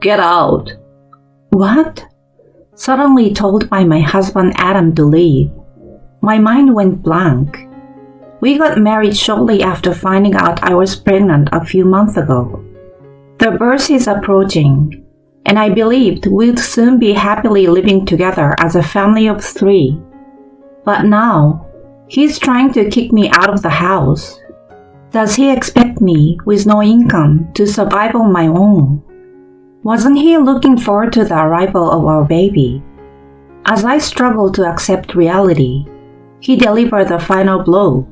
Get out. What? Suddenly told by my husband Adam to leave. My mind went blank. We got married shortly after finding out I was pregnant a few months ago. The birth is approaching, and I believed we'd soon be happily living together as a family of 3. But now, he's trying to kick me out of the house. Does he expect me, with no income, to survive on my own? Wasn't he looking forward to the arrival of our baby? As I struggled to accept reality, he delivered the final blow.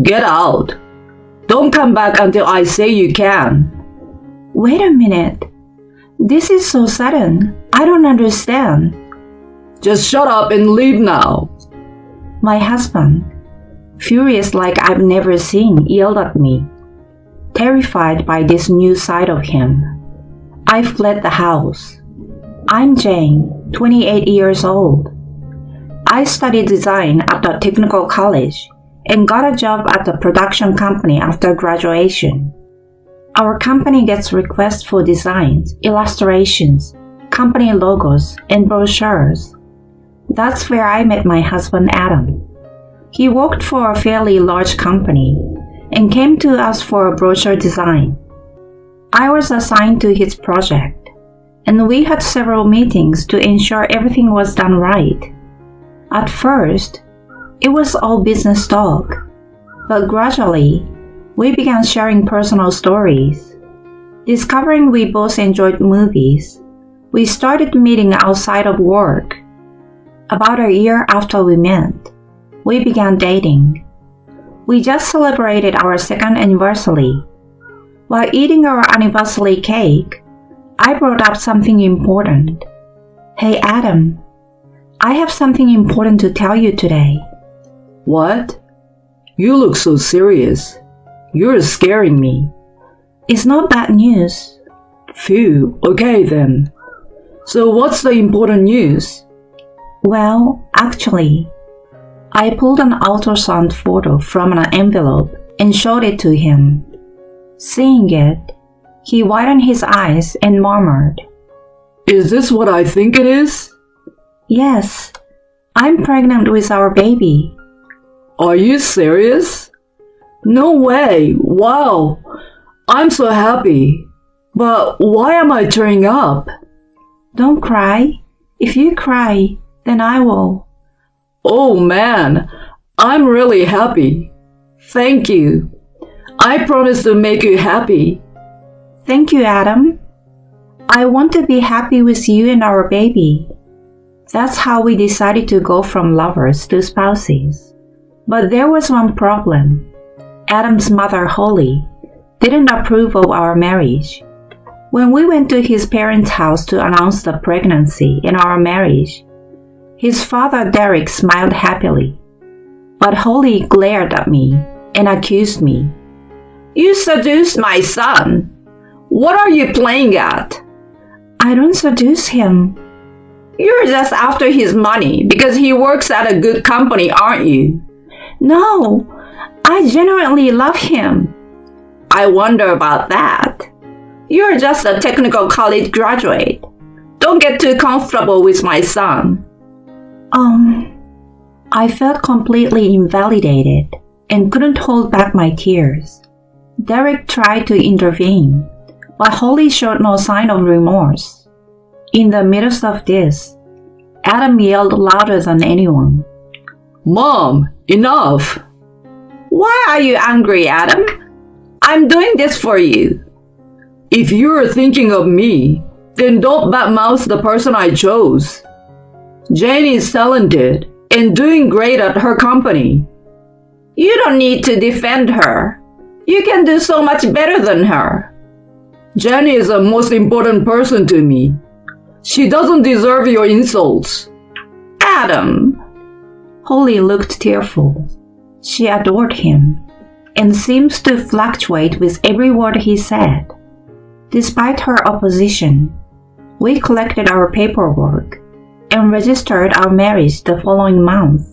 Get out. Don't come back until I say you can. Wait a minute. This is so sudden. I don't understand. Just shut up and leave now. My husband, furious like I've never seen, yelled at me. Terrified by this new side of him, I fled the house. I'm Jane, 28 years old. I studied design at the technical college and got a job at a production company after graduation. Our company gets requests for designs, illustrations, company logos, and brochures. That's where I met my husband Adam. He worked for a fairly large company and came to us for a brochure design. I was assigned to his project, and we had several meetings to ensure everything was done right. At first, it was all business talk, but gradually, we began sharing personal stories. Discovering we both enjoyed movies, we started meeting outside of work. About a year after we met, we began dating. We just celebrated our 2nd anniversary. While eating our anniversary cake, I brought up something important. Hey Adam, I have something important to tell you today. What? You look so serious. You're scaring me. It's not bad news. Phew, okay then. So what's the important news? Well, actually, I pulled an ultrasound photo from an envelope and showed it to him. Seeing it, he widened his eyes and murmured, Is this what I think it is? Yes, I'm pregnant with our baby. Are you serious? No way, wow, I'm so happy. But why am I tearing up? Don't cry. If you cry, then I will. Oh man, I'm really happy. Thank you. I promise to make you happy. Thank you, Adam. I want to be happy with you and our baby. That's how we decided to go from lovers to spouses. But there was one problem. Adam's mother, Holly, didn't approve of our marriage. When we went to his parents' house to announce the pregnancy and our marriage, his father, Derek, smiled happily. But Holly glared at me and accused me. You seduced my son. What are you playing at? I don't seduce him. You're just after his money because he works at a good company, aren't you? No, I genuinely love him. I wonder about that. You're just a technical college graduate. Don't get too comfortable with my son. I felt completely invalidated and couldn't hold back my tears. Derek tried to intervene, but Holly showed no sign of remorse. In the midst of this, Adam yelled louder than anyone. Mom, enough! Why are you angry, Adam? I'm doing this for you. If you're thinking of me, then don't badmouth the person I chose. Jane is talented and doing great at her company. You don't need to defend her. You can do so much better than her. Jane is the most important person to me. She doesn't deserve your insults. Adam. Holly looked tearful. She adored him and seems to fluctuate with every word he said. Despite her opposition, we collected our paperwork and registered our marriage the following month.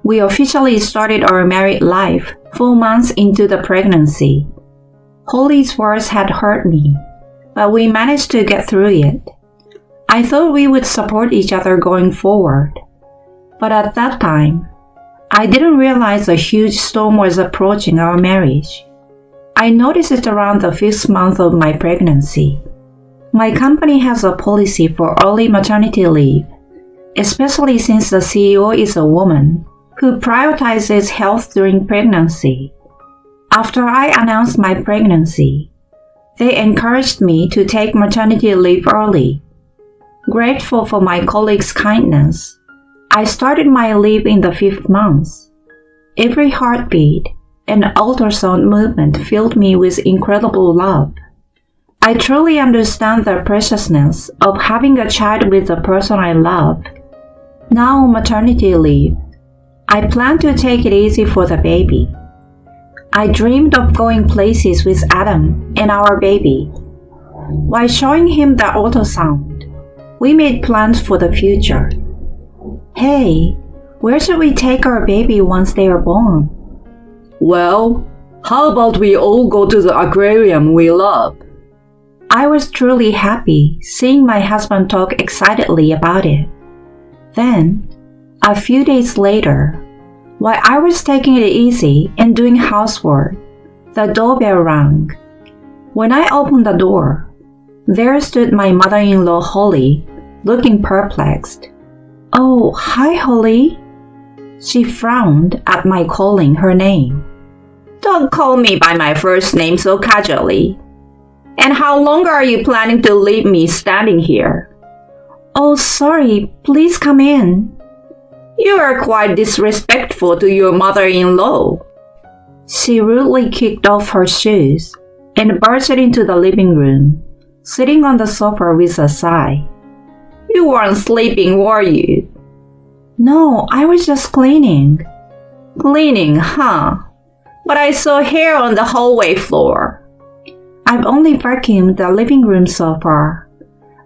We officially started our married life 4 months into the pregnancy. Holly's words had hurt me, but we managed to get through it. I thought we would support each other going forward, but at that time, I didn't realize a huge storm was approaching our marriage. I noticed it around the 5th month of my pregnancy. My company has a policy for early maternity leave, especially since the CEO is a woman who prioritizes health during pregnancy. After I announced my pregnancy, they encouraged me to take maternity leave early. Grateful for my colleagues' kindness, I started my leave in the 5th month. Every heartbeat and ultrasound movement filled me with incredible love. I truly understand the preciousness of having a child with the person I love. Now on maternity leave, I plan to take it easy for the baby. I dreamed of going places with Adam and our baby. While showing him the ultrasound, we made plans for the future. Hey, where should we take our baby once they are born? Well, how about we all go to the aquarium we love? I was truly happy seeing my husband talk excitedly about it. Then, a few days later, while I was taking it easy and doing housework, the doorbell rang. When I opened the door, there stood my mother-in-law Holly, looking perplexed. "Oh, hi Holly." She frowned at my calling her name. "Don't call me by my first name so casually. And how long are you planning to leave me standing here?" "Oh, sorry, please come in." "You are quite disrespectful to your mother-in-law." She rudely kicked off her shoes and burst into the living room, sitting on the sofa with a sigh. "You weren't sleeping, were you?" "No, I was just cleaning." "Cleaning, huh? But I saw hair on the hallway floor." "I've only vacuumed the living room so far.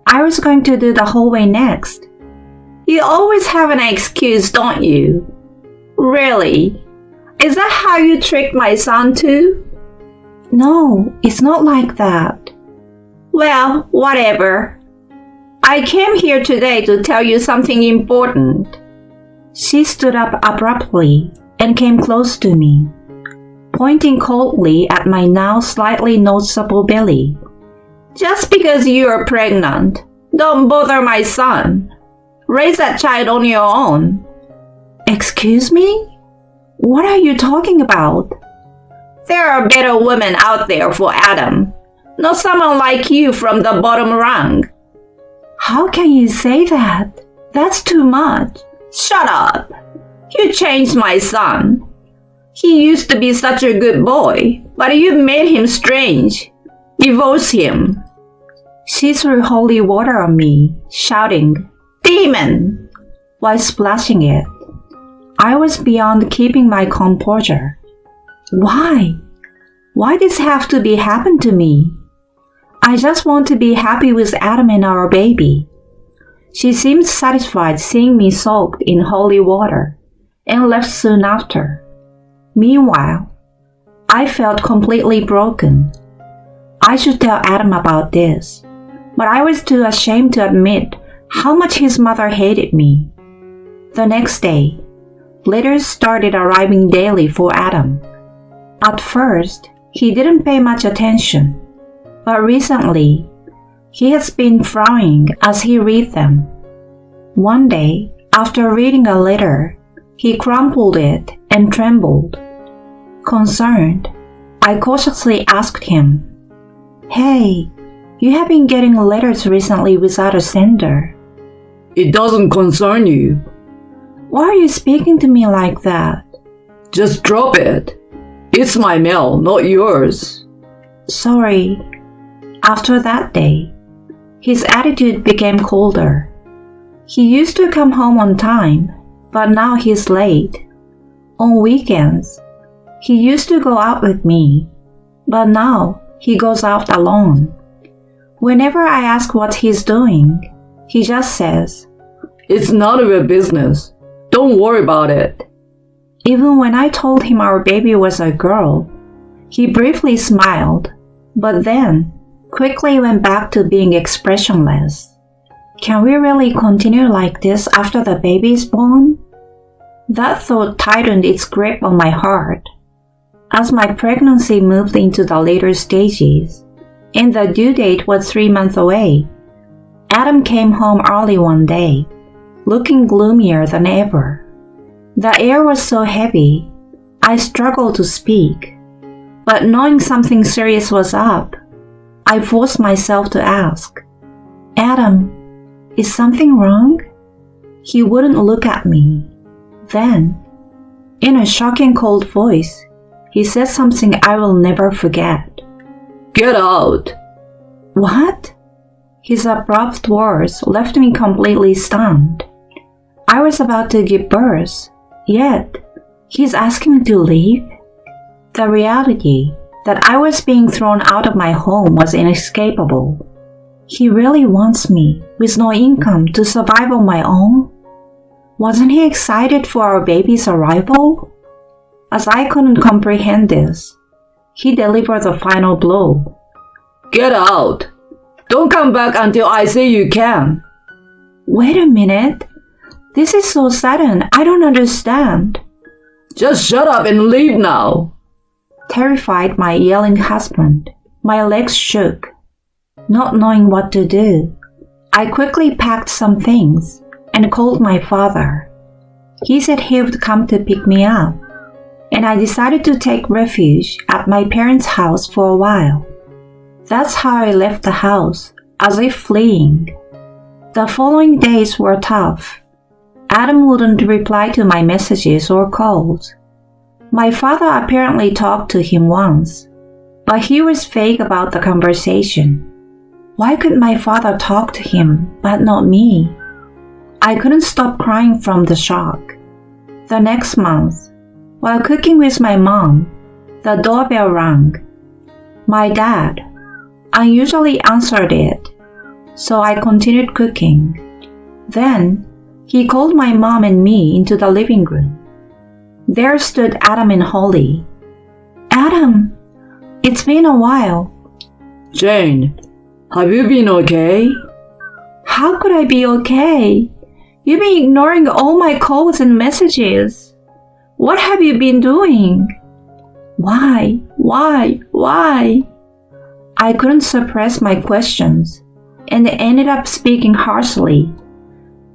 I was going to do the hallway next." "You always have an excuse, don't you?" "Really? Is that how you tricked my son too?" "No, it's not like that." "Well, whatever. I came here today to tell you something important." She stood up abruptly and came close to me, pointing coldly at my now slightly noticeable belly. "Just because you're pregnant, don't bother my son. Raise that child on your own." "Excuse me? What are you talking about?" "There are better women out there for Adam, not someone like you from the bottom rung." "How can you say that? That's too much." "Shut up. You changed my son. He used to be such a good boy, but you made him strange. Divorce him." She threw holy water on me, shouting, "Demon!" while splashing it. I was beyond keeping my composure. Why? Why does this have to be happen to me? I just want to be happy with Adam and our baby. She seemed satisfied seeing me soaked in holy water and left soon after. Meanwhile, I felt completely broken. I should tell Adam about this, but I was too ashamed to admit how much his mother hated me. The next day, letters started arriving daily for Adam. At first, he didn't pay much attention, but recently, he has been frowning as he read them. One day, after reading a letter, he crumpled it and trembled. Concerned, I cautiously asked him, "Hey, you have been getting letters recently without a sender." It doesn't concern you. Why are you speaking to me like that? Just drop it. It's my mail, not yours. Sorry. After that day, his attitude became colder. He used to come home on time, but now he's late. On weekends, he used to go out with me, but now he goes out alone. Whenever I ask what he's doing, he just says, "It's none of your business. Don't worry about it." Even when I told him our baby was a girl, he briefly smiled, but then quickly went back to being expressionless. Can we really continue like this after the baby is born? That thought tightened its grip on my heart. As my pregnancy moved into the later stages, and the due date was 3 months away, Adam came home early one day, looking gloomier than ever. The air was so heavy, I struggled to speak. But knowing something serious was up, I forced myself to ask, "Adam, is something wrong?" He wouldn't look at me. Then, in a shocking cold voice, he said something I will never forget. Get out! What? His abrupt words left me completely stunned. I was about to give birth, yet he's asking me to leave? The reality that I was being thrown out of my home was inescapable. He really wants me, with no income, to survive on my own? Wasn't he excited for our baby's arrival? As I couldn't comprehend this, he delivered the final blow. Get out! Don't come back until I say you can. Wait a minute. This is so sudden, I don't understand. Just shut up and leave now. Terrified my yelling husband, my legs shook. Not knowing what to do, I quickly packed some things and called my father. He said he would come to pick me up, and I decided to take refuge at my parents' house for a while. That's how I left the house, as if fleeing. The following days were tough. Adam wouldn't reply to my messages or calls. My father apparently talked to him once, but he was vague about the conversation. Why could my father talk to him, but not me? I couldn't stop crying from the shock. The next month, while cooking with my mom, the doorbell rang. My dad unusually answered it, so I continued cooking. Then, he called my mom and me into the living room. There stood Adam and Holly. Adam, it's been a while. Jane, have you been okay? How could I be okay? You've been ignoring all my calls and messages. What have you been doing? Why? I couldn't suppress my questions and ended up speaking harshly.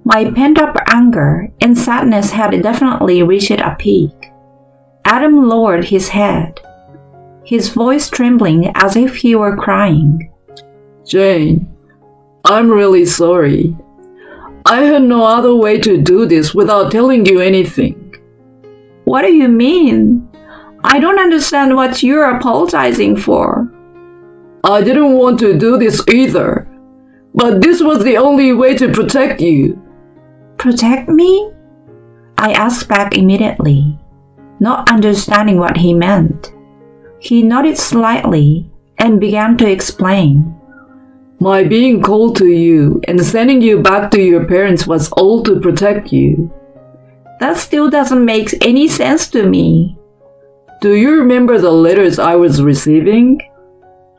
My pent-up anger and sadness had definitely reached a peak. Adam lowered his head, his voice trembling as if he were crying. Jane, I'm really sorry. I had no other way to do this without telling you anything. What do you mean? I don't understand what you're apologizing for. I didn't want to do this either, but this was the only way to protect you. Protect me? I asked back immediately, not understanding what he meant. He nodded slightly and began to explain. My being called to you and sending you back to your parents was all to protect you. That still doesn't make any sense to me. Do you remember the letters I was receiving?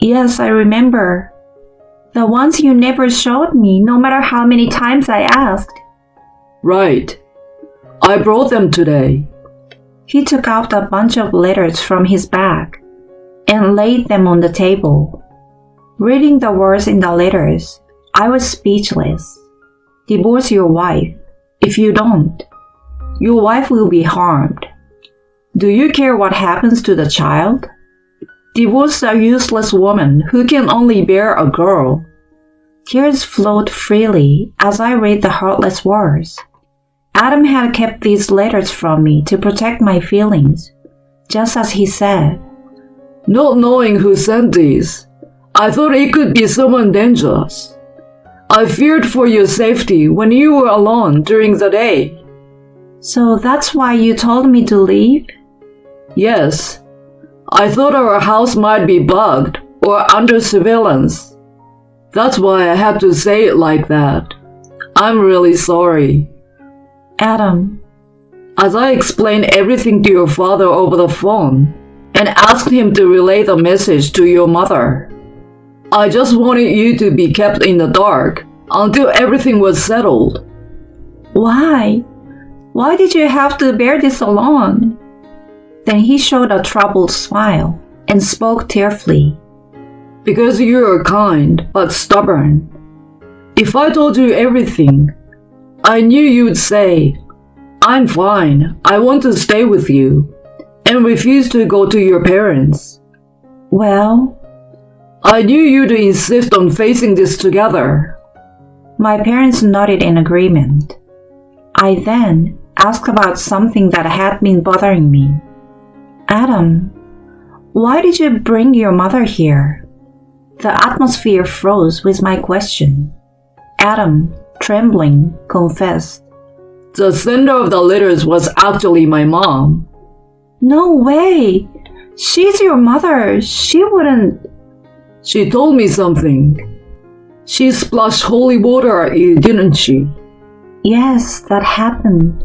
Yes, I remember. The ones you never showed me, no matter how many times I asked. Right. I brought them today. He took out a bunch of letters from his bag and laid them on the table. Reading the words in the letters, I was speechless. Divorce your wife. If you don't, your wife will be harmed. Do you care what happens to the child? Divorce a useless woman who can only bear a girl. Tears flowed freely as I read the heartless words. Adam had kept these letters from me to protect my feelings, just as he said. Not knowing who sent these, I thought it could be someone dangerous. I feared for your safety when you were alone during the day. So that's why you told me to leave? Yes. I thought our house might be bugged or under surveillance. That's why I had to say it like that. I'm really sorry. Adam. As I explained everything to your father over the phone and asked him to relay the message to your mother. I just wanted you to be kept in the dark until everything was settled. Why? Why did you have to bear this alone? Then he showed a troubled smile and spoke tearfully. Because you're kind but stubborn. If I told you everything, I knew you'd say, I'm fine, I want to stay with you, and refuse to go to your parents. Well, I knew you'd insist on facing this together. my parents nodded in agreement. I then asked about something that had been bothering me. Adam, why did you bring your mother here? The atmosphere froze with my question. Adam, trembling, confessed. The sender of the letters was actually my mom. No way! She's your mother. She wouldn't. She told me something. She splashed holy water at you, didn't she? Yes, that happened.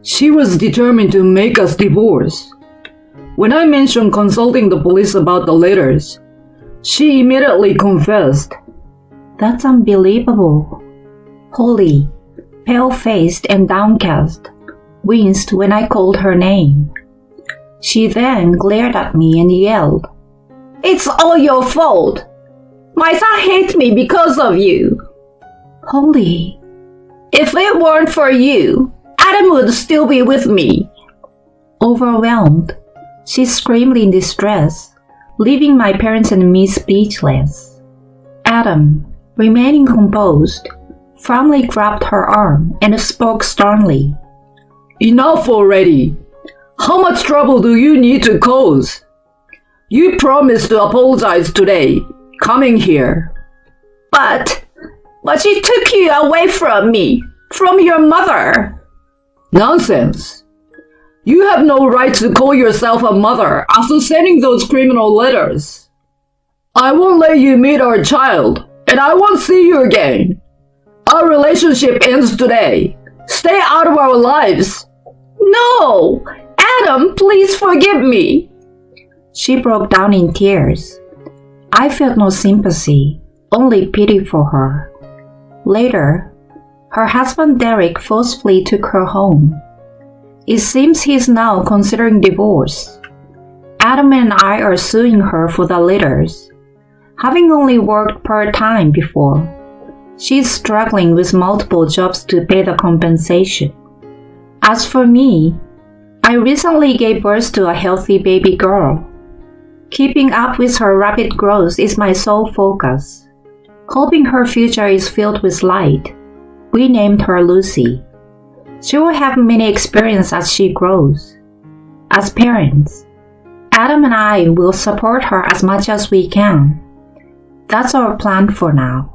She was determined to make us divorce. When I mentioned consulting the police about the letters, she immediately confessed. That's unbelievable. Holly, pale-faced and downcast, winced when I called her name. She then glared at me and yelled, "It's all your fault! My son hates me because of you!" Holly, if it weren't for you, Adam would still be with me. Overwhelmed, she screamed in distress, leaving my parents and me speechless. Adam, remaining composed, firmly grabbed her arm and spoke sternly. Enough already! How much trouble do you need to cause? You promised to apologize today, coming here. But she took you away from me, from your mother. Nonsense. You have no right to call yourself a mother after sending those criminal letters. I won't let you meet our child, and I won't see you again. Our relationship ends today. Stay out of our lives. No! Adam, please forgive me. She broke down in tears. I felt no sympathy, only pity for her. Later, her husband Derek forcefully took her home. It seems he's now considering divorce. Adam and I are suing her for the letters. Having only worked part-time before, she's struggling with multiple jobs to pay the compensation. As for me, I recently gave birth to a healthy baby girl. Keeping up with her rapid growth is my sole focus. Hoping her future is filled with light, we named her Lucy. She will have many experiences as she grows. As parents, Adam and I will support her as much as we can. That's our plan for now.